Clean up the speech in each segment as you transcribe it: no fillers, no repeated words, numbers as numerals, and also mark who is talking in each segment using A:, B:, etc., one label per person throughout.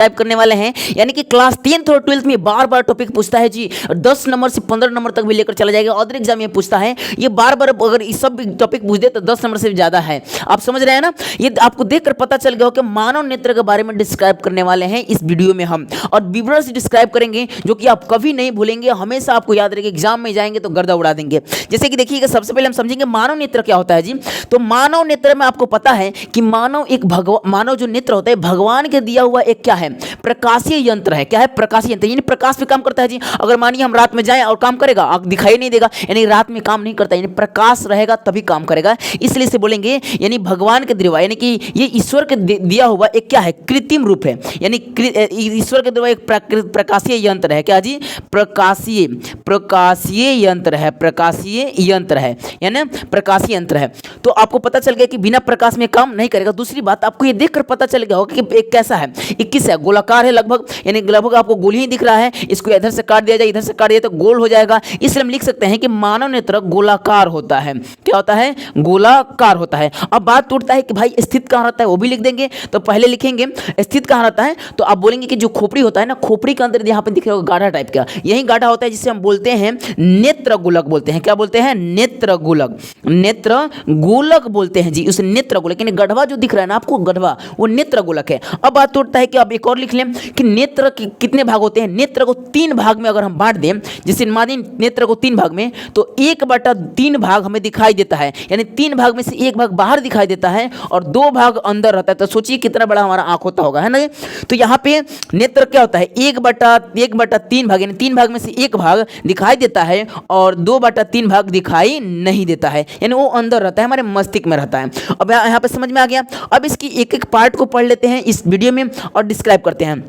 A: Type करने वाले हैं। यानी कि क्लास 10th और 12th में बार बार टॉपिक पूछता है जी, 10 नंबर से 15 नंबर तक भी लेकर चला जाएगा। अदर एग्जाम में पूछता है, ये बार बार अगर इस सब टॉपिक पूछ दे तो 10 नंबर से भी ज़्यादा है। आप समझ रहे हैं ना। ये आपको देखकर पता चल गया हो कि मानव नेत्र के बारे में डिस्क्राइब करने वाले हैं इस वीडियो में हम, और विवरण से डिस्क्राइब करेंगे जो कि आप कभी नहीं भूलेंगे, हमेशा आपको याद रहेगा। एग्जाम में जाएंगे तो गर्दा उड़ा देंगे। जैसे कि देखिएगा, सबसे पहले हम समझेंगे मानव नेत्र क्या होता है जी। तो मानव नेत्र में आपको पता है कि मानव जो नेत्र होता है भगवान के दिया हुआ एक क्या है, प्रकाशीय यंत्र है। क्या है? प्रकाशीय यंत्र, यानी प्रकाश पे काम करता है जी। अगर मानिए हम रात में जाएं और काम करेगा, आंख दिखाई नहीं देगा, यानी रात में काम नहीं करता, यानी प्रकाश रहेगा तभी काम करेगा। इसलिए इसे बोलेंगे यानी भगवान के दिया, यानी कि ये ईश्वर के दिया हुआ एक क्या है, कृत्रिम रूप है। यानी ईश्वर के दिया एक प्रकाशीय यंत्र है। क्या जी? प्रकाशीय यंत्र है, प्रकाशीय यंत्र है, यानी प्रकाशीय यंत्र है। तो आपको पता चल गया कि बिना प्रकाश में काम नहीं करेगा। दूसरी बात, आपको ये देखकर पता चल गया होगा कि एक कैसा है, 21 है, गोलाकार है लगभग, यानी लगभग आपको गोल ही दिख रहा है। इसको इधर से काट दिया जाए, इधर से काट दिया तो गोल हो जाएगा। इसलिए हम लिख सकते हैं कि मानव नेत्र गोलाकार होता है। क्या होता है? गोलाकार होता है। अब बात उठता है कि भाई स्थित कहाँ रहता है, वो भी लिख देंगे। तो पहले लिखेंगे स्थित कहाँ रहता है, तो आप बोलेंगे कि जो खोपड़ी होता है ना, खोपड़ी के अंदर यहाँ पे दिख रहा होगा गाढ़ा टाइप का, यही गाढ़ा होता है जिसे हम बोलते हैं नेत्र गोलक बोलते हैं। क्या बोलते हैं? नेत्र गोलक, नेत्र गोलक बोलते हैं जी उसे नेत्र गोलक। यानी गढ़वा जो दिख रहा है ना आपको, गढ़वा, वो नेत्र गोलक है। अब बात उठता है कि अब एक और लिख लें कि नेत्र के कितने भाग होते हैं। नेत्र को 3 भाग में अगर हम बांट दें, जैसे मान लीजिए नेत्र को 3 भाग में, तो 1/3 भाग हमें दिखाई देता है, यानी 3 भाग में से 1 भाग बाहर दिखाई देता है और 2 भाग अंदर रहता है। तो सोचिए कितना बड़ा हमारा आंख होता होगा, है ना। तो यहाँ पे नेत्र क्या होता है, 1/3 भाग, यानी 3 भाग में से 1 भाग दिखाई देता है और 2/3 भाग दिखाई नहीं देता है, यानी वो अंदर रहता है, हमारे मस्तिष्क में रहता है। अब यहाँ पे समझ में आ गया। अब इसकी एक एक पार्ट को पढ़ लेते हैं इस वीडियो में और डिस्क्राइब करते हैं।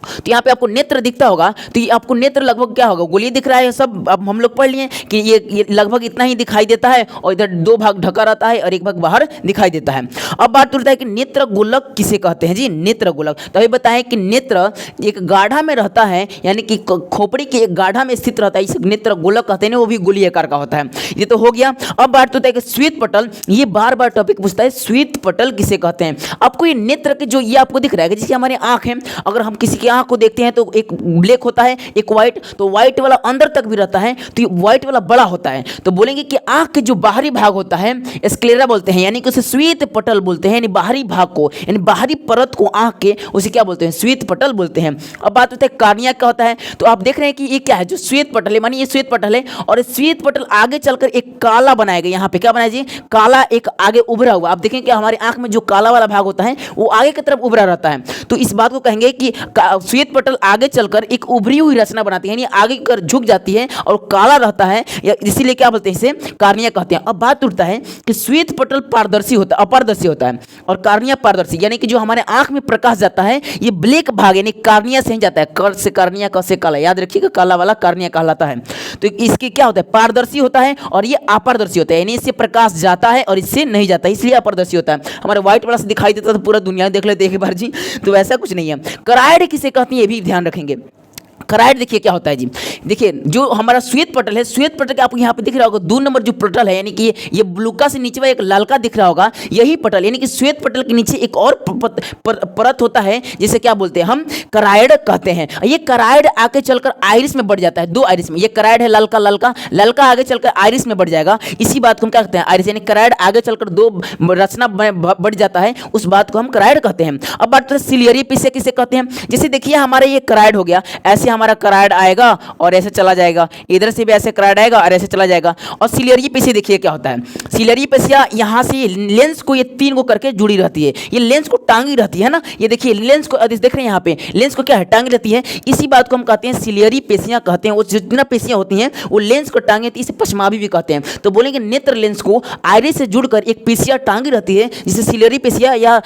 A: तो यहाँ पे आपको नेत्र दिखता होगा, तो ये आपको नेत्र लगभग क्या होगा, गोली दिख रहा है सब। अब हम लोग पढ़ लिए कि ये लगभग इतना ही दिखाई देता है और इधर 2 भाग ढका रहता है और 1 भाग बाहर दिखाई देता है। अब बात उठता है कि नेत्र गोलक किसे कहते हैं जी। नेत्र गोलक, तो अभी बताएं कि नेत्र एक गाढ़ा में रहता है, यानी कि खोपड़ी के एक गाढ़ा में स्थित रहता है, इसे नेत्र गोलक कहते हैं, वो भी गोली आकार का होता है। ये तो हो गया। अब बात होता है कि श्वेत पटल, ये बार बार टॉपिक पूछता है, श्वेत पटल किसे कहते हैं। आपको ये नेत्र के जो ये आपको दिख रहा है, जैसे हमारी आंख है, अगर हम किसी की आंख को देखते हैं तो एक ब्लैक होता है, एक व्हाइट, तो व्हाइट वाला अंदर तक भी रहता है, तो ये व्हाइट वाला बड़ा होता है। तो बोलेंगे कि आंख के जो बाहरी भाग होता है स्क्लेरा बोलते हैं, यानी कि उसे श्वेत पटल बोलते हैं, यानी बाहरी भाग को, यानी बाहरी परत को आंख के, उसे क्या बोलते हैं, श्वेत पटल बोलते हैं। अब बात होता है कार्निया क्या होता है। तो आप देख रहे हैं कि ये क्या है, जो श्वेत पटल है, मानिए ये श्वेत पटल है और श्वेत पटल आगे चलकर एक काला बनाएगा। यहाँ पे क्या बनाया जी, काला एक आगे उभरा हुआ। आप देखें कि हमारी आंख में जो काला वाला भाग होता है वो आगे की तरफ उभरा रहता है। तो इस बात को कहेंगे कि श्वेत पटल आगे चलकर एक उभरी हुई रचना बनाती है, यानी आगे कर झुक जाती है और काला रहता है, इसीलिए क्या बोलते हैं, इसे कार्निया कहते हैं। अब बात उठता है कि श्वेत पटल पारदर्शी होता है, अपारदर्शी होता है, और कार्निया पारदर्शी, यानी कि जो हमारे आंख में प्रकाश जाता है ये ब्लैक भाग यानी कार्निया से ही जाता है। कर से कार्निया, क से काला, याद रखिएगा, काला वाला कार्निया कहलाता है। तो इसके क्या होता है, पारदर्शी होता है और ये अपारदर्शी होता है, यानी इससे प्रकाश जाता है और इससे नहीं जाता, इसलिए अपारदर्शी होता है। हमारे व्हाइट वाला से दिखाई देता तो पूरा दुनिया देख लेते एक बार जी, तो ऐसा कुछ नहीं है। कराइड किसे कहती है, ये भी ध्यान रखेंगे। कराइड देखिए क्या होता है जी। देखिए जो हमारा श्वेत पटल है, श्वेत पटल के आपको यहाँ पे दिख रहा होगा 2 नंबर जो पटल है, यानी कि ये ब्लूका से नीचे एक लालका दिख रहा होगा, यही पटल, यानी कि श्वेत पटल के नीचे एक और परत होता है जिसे क्या बोलते हैं, हम कराइड कहते हैं। ये कराइड आके चलकर आइरिस में बढ़ जाता है, 2 आइरिस में। ये कराइड है लालका, लालका आगे चलकर आइरिस में बढ़ जाएगा, इसी बात को हम क्या कहते हैं, आइरिस, यानी कराइड आगे चलकर 2 रचना बढ़ जाता है, उस बात को हम कराइड कहते हैं। अब बात करते हैं सिलियरी पिसे किसे कहते हैं। जैसे देखिए हमारे ये कराइड हो गया, ऐसे हमारा कराइड आएगा और ऐसे चला जाएगा, इधर से भी ऐसे कराइड आएगा और ऐसे चला जाएगा। और सिलियरी पेशिया देखिए क्या होता है, सिलियरी पेशिया यहाँ से लेंस को ये 3 को करके जुड़ी रहती है, ये लेंस को टांगी रहती है ना। ये देखिए लेंस को देख रहे हैं यहाँ पे, लेंस को क्या है, टांगी रहती है, इसी बात को हम कहते हैं सिलियरी पेशियां कहते हैं। वो जितना पेशियां होती हैं वो लेंस को टांगे, इसे पश्माभी भी कहते हैं। तो बोलेंगे नेत्र लेंस को आइरिस से जुड़कर एक पेशिया टांगी रहती है, जिसे सिलियरी पेशिया या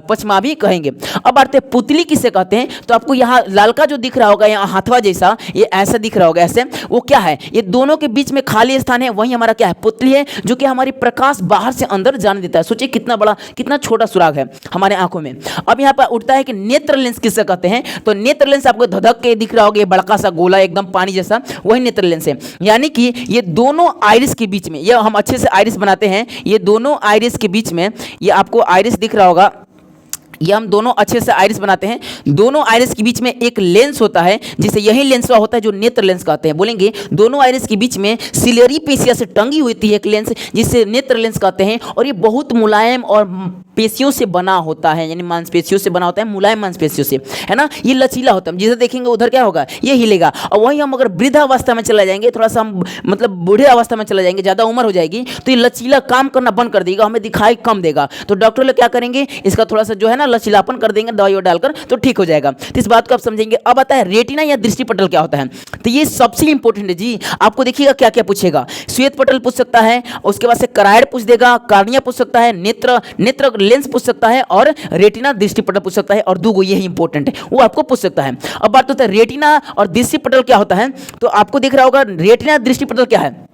A: पश्माभी कहेंगे। अब बात पुतली किसे कहते हैं। तो आपको यहाँ लालका जो दिख रहा होगा, यहाँ हाथवा जैसा, ये ऐसा दिख रहा होगा ऐसे, वो क्या है, ये दोनों के बीच में खाली स्थान है, वही हमारा क्या है, पुतली है, जो कि हमारी प्रकाश बाहर से अंदर जाने देता है। सोचिए कितना बड़ा, कितना छोटा सुराग है हमारे आंखों में। अब यहाँ पर उठता है कि नेत्र लेंस किसे कहते हैं। तो नेत्र लेंस आपको धधक के दिख रहा होगा, ये बड़का सा गोला एकदम पानी जैसा, वही नेत्र लेंस है। यानी कि ये दोनों आइरिस के बीच में, ये हम अच्छे से आइरिस बनाते हैं, ये दोनों आइरिस के बीच में, ये आपको आइरिस दिख रहा होगा, ये हम दोनों अच्छे से आइरिस बनाते हैं। दोनों आइरिस के बीच में एक लेंस होता है, जिसे यही लेंस होता है जो नेत्र लेंस कहते हैं। बोलेंगे दोनों आइरिस के बीच में सिलेरी पेशिया से टंगी हुई थी एक लेंस, जिसे नेत्र लेंस कहते हैं। और ये बहुत मुलायम और पेशियों से बना होता है, यानी मांसपेशियों से बना होता है, मुलायम मांसपेशियों से, है ना। ये लचीला होता है, जिसे देखेंगे उधर क्या होगा, ये हिलेगा। और वहीं हम अगर वृद्धावस्था में चला जाएंगे, थोड़ा सा हम मतलब बूढ़े अवस्था में चला जाएंगे, ज़्यादा उम्र हो जाएगी, तो ये लचीला काम करना बंद कर देगा, हमें दिखाई कम देगा। तो डॉक्टर लोग क्या करेंगे, इसका थोड़ा सा जो है ना लचीलापन कर देंगे दवाई डालकर, तो ठीक हो जाएगा। तो इस बात को आप समझेंगे। अब आता है रेटिना या दृष्टि पटल क्या होता है। तो ये सबसे इंपॉर्टेंट है जी। आपको देखिएगा क्या क्या पूछेगा, श्वेत पटल पूछ सकता है, उसके बाद से करायड पूछ देगा, कार्निया पूछ सकता है, नेत्र लेंस पूछ सकता है, और रेटिना दृष्टि पटल पूछ सकता है, और दो यही इंपॉर्टेंट है, वो आपको पूछ सकता है। अब बात होता है रेटिना और दृष्टि पटल क्या होता है। तो आपको दिख रहा होगा रेटिना दृष्टि पटल क्या है।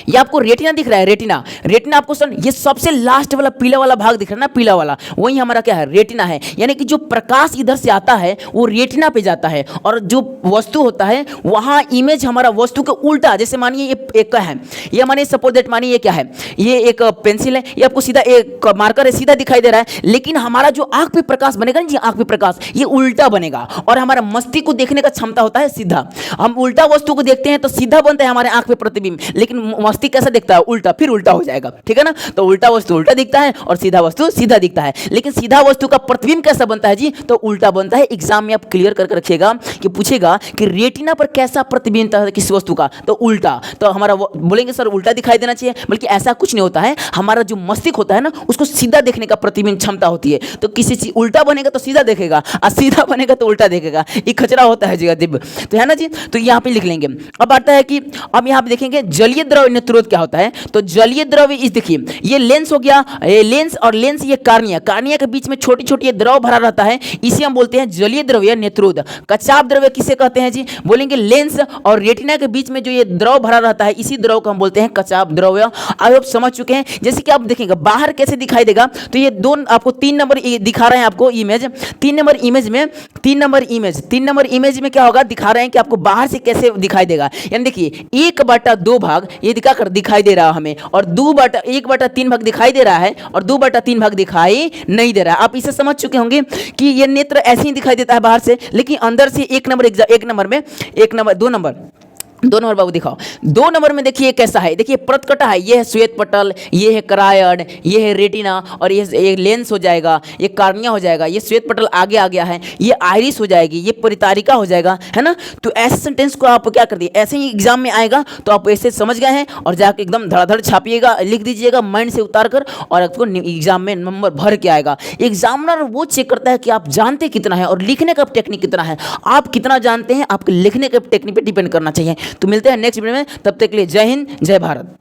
A: ये आपको रेटिना दिख रहा है, रेटिना आपको सन ये सबसे लास्ट वाला पीला वाला भाग दिख रहा है ना, पीला वाला, वही हमारा क्या है, रेटिना है। यानी कि जो प्रकाश इधर से आता है वो रेटिना पे जाता है, और जो वस्तु होता है वहाँ इमेज हमारा वस्तु के उल्टा, जैसे मानिए ये एक है, ये मानिए सपोज दैट मानिए ये क्या है, ये एक पेंसिल है, ये आपको सीधा एक मार्कर है, सीधा दिखाई दे रहा है, लेकिन हमारा जो आंख पे प्रकाश बनेगा ना जी, आंख पे प्रकाश ये उल्टा बनेगा, और हमारा मस्तिष्क को देखने का क्षमता होता है सीधा। हम उल्टा वस्तु को देखते हैं तो सीधा बनता है हमारे आंख पे प्रतिबिंब, लेकिन मस्तिष्क कैसा दिखता है, उल्टा, फिर उल्टा हो जाएगा, ठीक है ना। तो उल्टा वस्तु उल्टा दिखता है और सीधा वस्तु सीधा दिखता है। लेकिन सीधा वस्तु का प्रतिबिंब कैसा बनता है जी, तो उल्टा बनता है। एग्जाम में आप क्लियर करके रखिएगा कि पूछेगा कि रेटिना पर कैसा प्रतिबिंब है किसी वस्तु का, तो उल्टा। तो हमारा बोलेंगे सर उल्टा दिखाई देना चाहिए, बल्कि ऐसा कुछ नहीं होता है। हमारा जो मस्तिष्क होता है ना, उसको सीधा देखने का प्रतिबिंब क्षमता होती है। तो किसी चीज उल्टा बनेगा तो सीधा देखेगा, और सीधा बनेगा तो उल्टा देखेगा। ये खचरा होता है जी, दिव्य, तो है ना जी। तो यहाँ पे लिख लेंगे। अब आता है कि अब यहाँ पे देखेंगे जलीय द्रव नेत्रोध क्या होता है। तो जलीय द्रव इस देखिए, ये लेंस हो गया, ये लेंस और लेंस ये कार्निया के बीच में छोटी छोटी द्रव भरा रहता है, इसे हम बोलते हैं जलीय द्रव या नेत्रोध। कचाप द्रव्य किसे कहते हैं जी, बोलेंगे लेंस और रेटिना के बीच में जो ये द्रव भरा रहता है, इसी द्रव को हम बोलते हैं कचाप द्रव्य। आप समझ चुके हैं। जैसे कि आप देखेंगे बाहर कैसे दिखाई देगा, तो ये दो आपको 3 नंबर दिखा रहे हैं आपको इमेज। 3 नंबर इमेज में क्या होगा, दिखा रहे हैं कि आपको बाहर से कैसे दिखाई देगा। यानी देखिए 1/2 भाग ये दिखाई दे रहा है हमें, और 1/3 भाग दिखाई दे रहा है, और 2/3 भाग दिखाई नहीं दे रहा है। आप इसे समझ चुके होंगे कि ये नेत्र ऐसे ही दिखाई देता है बाहर से, लेकिन अंदर से 1 नंबर 2 नंबर बाबू दिखाओ। 2 नंबर में देखिए कैसा है, देखिए प्रतकटा है, ये है श्वेत पटल, ये है करायड, ये है रेटिना, और ये लेंस हो जाएगा, ये कार्निया हो जाएगा, ये श्वेत पटल आगे आ गया है, ये आइरिस हो जाएगी, ये परितारिका हो जाएगा, है ना। तो ऐसे सेंटेंस को आप क्या कर दिए, ऐसे ही एग्जाम में आएगा, तो आप ऐसे समझ गए हैं, और जाके एकदम धड़ाधड़ छापिएगा, लिख दीजिएगा माइंड से उतार कर, और आपको एग्जाम में नंबर भर के आएगा। एग्जामिनर वो चेक करता है कि आप जानते कितना है और लिखने का टेक्निक कितना है। आप कितना जानते हैं, आपके लिखने के टेक्निक पर डिपेंड करना चाहिए। तो मिलते हैं नेक्स्ट वीडियो में, तब तक के लिए जय हिंद, जय भारत।